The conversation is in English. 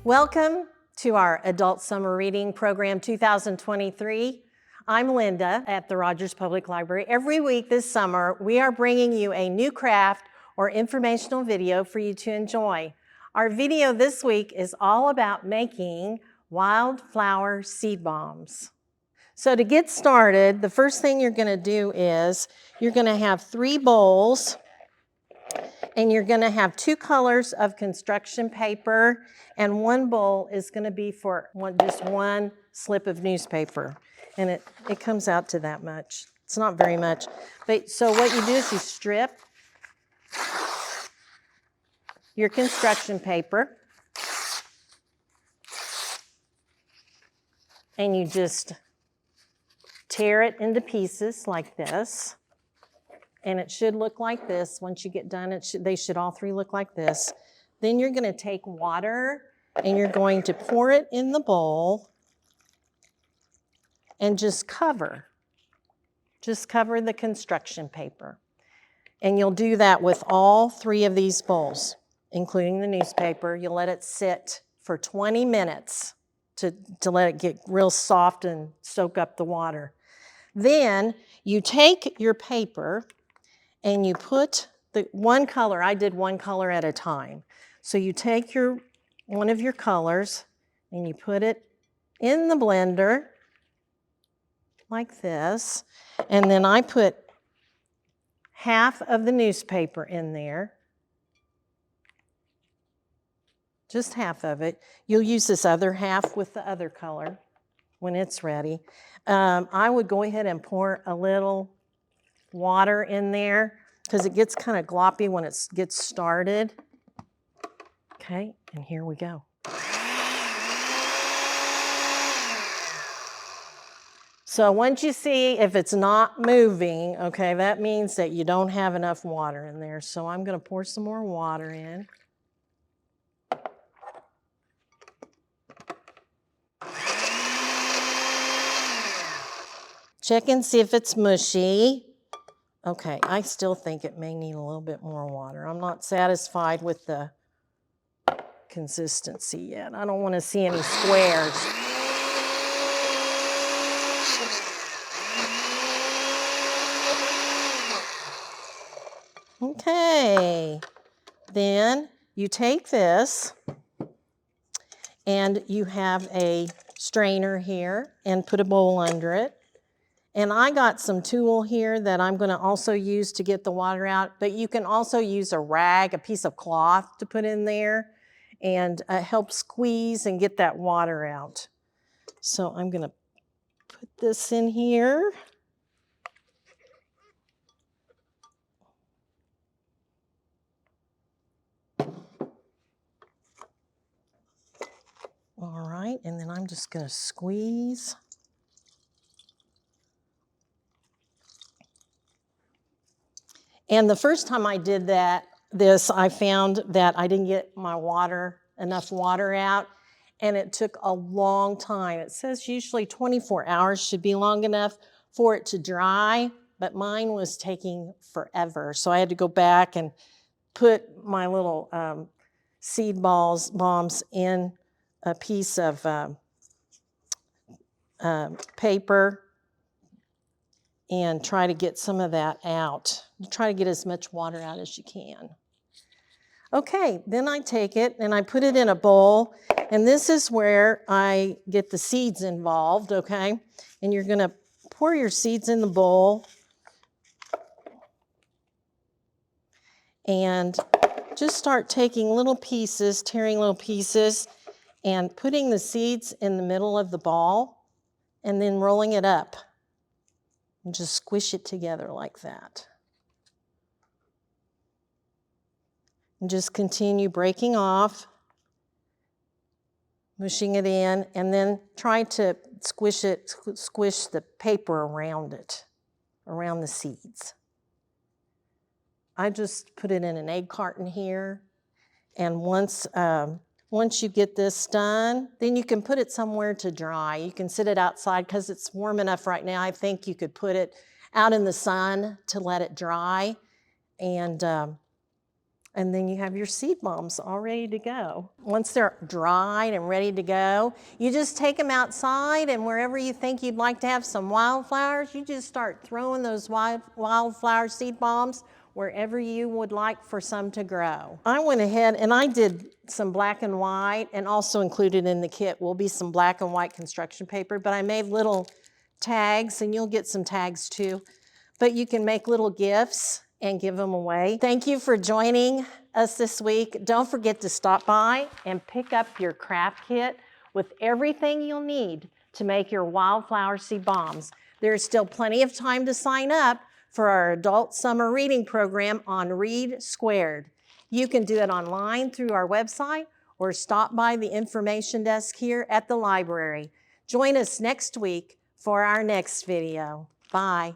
Welcome to our Adult Summer Reading Program 2023. I'm Linda at the Rogers Public Library. Every week this summer, we are bringing you a new craft or informational video for you to enjoy. Our video this week is all about making wildflower seed bombs. So to get started, the first thing you're going to do is you're going to have 3 bowls, and you're going to have 2 colors of construction paper, and 1 bowl is going to be for just 1 slip of newspaper. And it comes out to that much. It's not very much. But so what you do is you strip your construction paper, and you just tear it into pieces like this. And it should look like this. Once you get done, they should all 3 look like this. Then you're going to take water and you're going to pour it in the bowl and just cover the construction paper. And you'll do that with all 3 of these bowls, including the newspaper. You'll let it sit for 20 minutes to let it get real soft and soak up the water. Then you take your paper and you put the 1 color. I did 1 color at a time. So you take one of your colors and you put it in the blender like this. And then I put half of the newspaper in there. Just half of it. You'll use this other half with the other color when it's ready. I would go ahead and pour a little water in there because it gets kind of gloppy when it gets started. Okay, and here we go. So once you see if it's not moving, okay, that means that you don't have enough water in there. So I'm going to pour some more water in. Check and see if it's mushy. Okay, I still think it may need a little bit more water. I'm not satisfied with the consistency yet. I don't want to see any squares. Okay, then you take this and you have a strainer here and put a bowl under it. And I got some tulle here that I'm going to also use to get the water out, but you can also use a rag, a piece of cloth to put in there and help squeeze and get that water out. So I'm going to put this in here. All right, and then I'm just going to squeeze. And the first time I did this, I found that I didn't get my enough water out, and it took a long time. It says usually 24 hours should be long enough for it to dry, but mine was taking forever. So I had to go back and put my little seed bombs in a piece of paper and try to get some of that out. Try to get as much water out as you can. Okay, then I take it and I put it in a bowl, and this is where I get the seeds involved, okay? And you're gonna pour your seeds in the bowl and just start taking little pieces, tearing little pieces, and putting the seeds in the middle of the ball and then rolling it up. And just squish it together like that. And just continue breaking off, mushing it in, and then try to squish the paper around it, around the seeds. I just put it in an egg carton here, and once you get this done, then you can put it somewhere to dry. You can sit it outside because it's warm enough right now. I think you could put it out in the sun to let it dry. And And then you have your seed bombs all ready to go. Once they're dried and ready to go, you just take them outside, and wherever you think you'd like to have some wildflowers, you just start throwing those wildflower seed bombs wherever you would like for some to grow. I went ahead and I did some black and white, and also included in the kit will be some black and white construction paper, but I made little tags, and you'll get some tags too. But you can make little gifts and give them away. Thank you for joining us this week. Don't forget to stop by and pick up your craft kit with everything you'll need to make your wildflower seed bombs. There's still plenty of time to sign up for our adult summer reading program on Read Squared. You can do it online through our website or stop by the information desk here at the library. Join us next week for our next video. Bye.